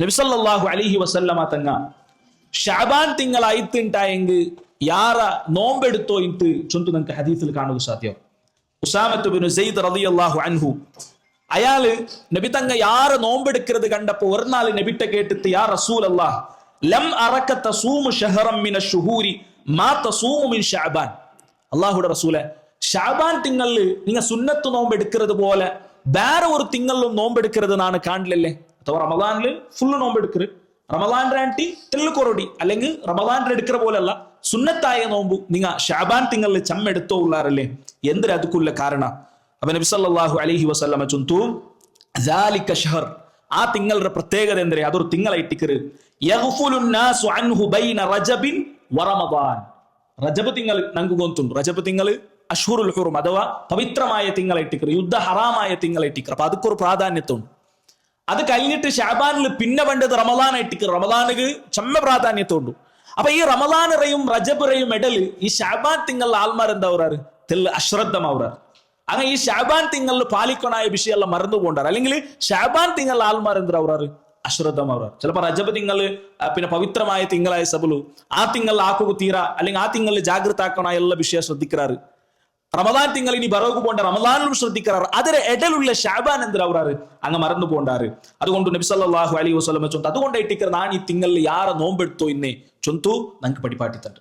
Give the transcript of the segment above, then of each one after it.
നബി സല്ലല്ലാഹു അലൈഹി വസല്ലമ തങ്ങ ഷഅബാൻ തിങ്കൾ ആയിത്തുണ്ടായെങ്കിൽ ಯಾರ ನೋಂಬೆಡುತ್ತೋ ಇಂತು ಚೊಂತು ನಂಗೆ ಹದೀಸಲ್ಲಿ ಕಾಣುವುದು ಸಾಧ್ಯ. ഉസാമത്ത് ബിൻ സെയ്ദ് റളിയല്ലാഹു അൻഹു അയാള് നബി തങ്ങ യാര നോമ്പെടുക്കുന്നത് കണ്ടപ്പോ ഒരു നാൾ നബിட்ட കേട്ടിട്ട് യാ റസൂലല്ലാഹ് ലം അറക തസൂമു ഷഹറൻ മിന ശുഹൂരി മാ തസൂമു മിൻ ശഅബാൻ. അല്ലാഹുവിന്റെ റസൂലേ, ഷഅബാൻ തിങ്കളിൽ നിങ്ങൾ സുന്നത്ത് നോമ്പെടുക്കുന്നത് പോലെ വേറെ ഒരു തിങ്കളിലും നോമ്പെടുക്കുന്നത് നാണ് കാണില്ലല്ലേ? അഥവാ റമദാനിൽ ഫുള്ള് നോമ്പെടുക്കരുത്, റമദാന്റെ ആണ്ടി തെല്ലുകൊറടി അല്ലെങ്കിൽ റമദാന്റെ എടുക്കുന്ന പോലെയല്ല സുന്നത്തായ നോമ്പു നിങ്ങ ഷഅബാൻ തിങ്കളിൽ ചമ്മെടുത്തോ ഉള്ളാറല്ലേ? എന്തിനാ അതുക്കുള്ള കാരണം? അപ്പൊ നബി സല്ലല്ലാഹു അലൈഹി വസല്ലമ ചൊന്തു ദാലിക ഷഹർ, ആ തിങ്ങളുടെ പ്രത്യേകത എന്തേ? അതൊരു തിങ്കളായിട്ടിക്കറ് യഗ്ഫുലുൻ നാസു അൻഹു ബൈന റജബിൻ വറമദാൻ. റജബ് തിങ്കൾ നമുക്ക് ഗൊന്തുണ്ട്. റജബ് തിങ്കൾ അഷ്ഹുറുൽ ഹുറും അഥവാ പവിത്രമായ തിങ്കളായിട്ടിക്കറ്, യുദ്ധ ഹറാമായ തിങ്കളായിട്ടിക്കറ്. അപ്പൊ അതൊക്കെ ഒരു പ്രാധാന്യത്തുണ്ട്. അത് കഴിഞ്ഞിട്ട് ഷഅബാനിൽ പിന്നെ വേണ്ടത് റമദാനായിട്ടിക്കറ്. റമദാനിക്ക് ചമ്മ പ്രാധാന്യത്തുണ്ട്. അപ്പൊ ഈ റമദാനറയും റജബറയും ഇടല് ഈ ഷഅബാൻ തിങ്കളിൽ ആൾമാർ എന്താ പറയാറ്? തെല്ല് അശ്രദ്ധമാവുറാറ്. അങ്ങനെ ഈ ഷഅബാൻ തിങ്കളിൽ പാലിക്കണായ വിഷയം മറന്നു പോണ്ടാറ്. അല്ലെങ്കിൽ ഷഅബാൻ തിങ്കളിൽ ആൾമാർ എന്താ പറയാറ്? അശ്രദ്ധമാവുറാറ്. ചിലപ്പോൾ റജബ് തിങ്കള് പിന്നെ പവിത്രമായ തിങ്കളായ സബലു ആ തിങ്കളിൽ ആക്കുക തീര അല്ലെങ്കിൽ ആ തിങ്കളിൽ ജാഗ്രത ആക്കണ എല്ലാ വിഷയം ശ്രദ്ധിക്കാറ്. റമദാൻ തിങ്കൾ ഇനി ബറോക്ക് പോണ്ട റമദാനിലും ശ്രദ്ധിക്കാറ്. അതിന് ഇടയിലുള്ള ഷഅബാൻ എന്തിനാവുറാറ്? അങ്ങ് മറന്നു പോണ്ടാറ്. അതുകൊണ്ട് നബി സല്ലല്ലാഹു അലൈഹി വസല്ലമ ചൊന്തു അതുകൊണ്ട് ഇട്ടിക്കർ നാൻ ഈ തിങ്കളിൽ യാര നോമ്പെടുത്തോ ഇന്നേ ചൊന്തു നമുക്ക് പഠിപ്പാട്ടിത്തണ്ട്.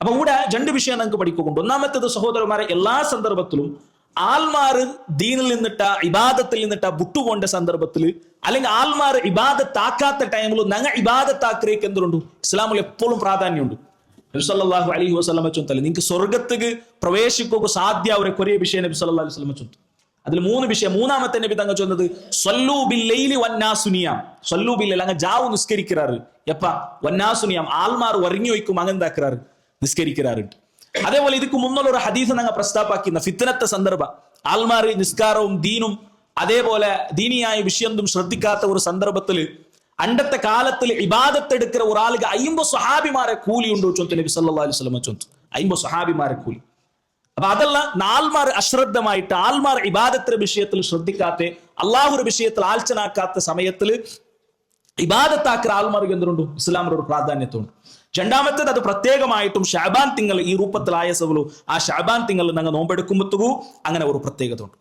അപ്പൊ ഇവിടെ രണ്ട് വിഷയം നമുക്ക് പഠിക്കുന്നുണ്ട്. ഒന്നാമത്തേത് സഹോദരന്മാരെ, എല്ലാ സന്ദർഭത്തിലും ആൽമാർ ദീനിൽ നിന്നിട്ട ഇബാദത്തിൽ നിന്നിട്ട വിട്ടുപോണ്ട സന്ദർഭത്തിൽ അല്ലെങ്കിൽ ആൽമാർ ഇബാദത്താക്കാത്ത ടൈമിൽ ഞങ്ങൾ ഇബാദത്താക്കിലേക്ക് എന്തുണ്ട്? ഇസ്ലാമിൽ എപ്പോഴും പ്രാധാന്യമുണ്ട്. നബി സല്ലല്ലാഹു അലൈഹി വസല്ലമ ചൊന്തല്ലേ നിങ്ങൾക്ക് സ്വർഗത്തേക്ക് പ്രവേശിക്കുക സാധ്യ അവരെ കുറേ വിഷയം നബി സല്ലല്ലാഹു അലൈഹി വസല്ലമ ചൊന്തു. അതിൽ മൂന്ന് വിഷയം. മൂന്നാമത്തെ നബി തങ്ങൾ ചൊന്നത് സ്വല്ലൂ ബിൽ ലൈലി വന്നാസു നിയാം. സ്വല്ലൂ ബിൽ ലൈലി അങ്ങ് ജാവു നിസ്കരിക്കാറ്. എപ്പ? വന്നാസു നിയാം ആൽമാർ ഒറങ്ങി വയ്ക്കും അങ്ങെന്താക്കാറ്? നിസ്കരിക്കാറുണ്ട്. അതേപോലെ ഇതിക്ക് മുന്നുള്ള ഒരു ഹദീസ് ഞങ്ങൾ പ്രസ്താപ്പാക്കുന്ന ഫിത്നത്തെ സന്ദർഭ ആൽമാർ നിസ്കാരവും ദീനും അതേപോലെ ദീനിയായ വിഷയം ശ്രദ്ധിക്കാത്ത ഒരു സന്ദർഭത്തിൽ അണ്ടത്തെ കാലത്തിൽ ഇബാദത്തെടുക്കുന്ന ഒരാൾക്ക് 50 സ്വഹാബിമാരെ കൂലി ഉണ്ടോ ചൊന്തു നബി സല്ലല്ലാഹു അലൈഹി വസല്ലമ ചൊന്തു. 50 സ്വഹാബിമാരെ കൂലി. അപ്പൊ അതല്ല ആൽമാർ അശ്രദ്ധമായിട്ട് ആൽമാർ ഇബാദത്തിന്റെ വിഷയത്തിൽ ശ്രദ്ധിക്കാത്ത അള്ളാഹുരുടെ വിഷയത്തിൽ ആലോചനാക്കാത്ത സമയത്തിൽ ഇബാദത്താക്കുന്ന ആൽമാർക്ക് എന്തുണ്ട്? ഇസ്ലാമിന്റെ ഒരു പ്രാധാന്യത്തുണ്ട്. രണ്ടാമത്തേത് അത് പ്രത്യേകമായിട്ടും ഷഅബാൻ തിങ്കൾ ഈ രൂപത്തിലായ സവലു ആ ഷഅബാൻ തിങ്കൾ ഞങ്ങൾ നോമ്പെടുക്കുമ്പോഴത്തേക്കും അങ്ങനെ ഒരു പ്രത്യേകത ഉണ്ട്.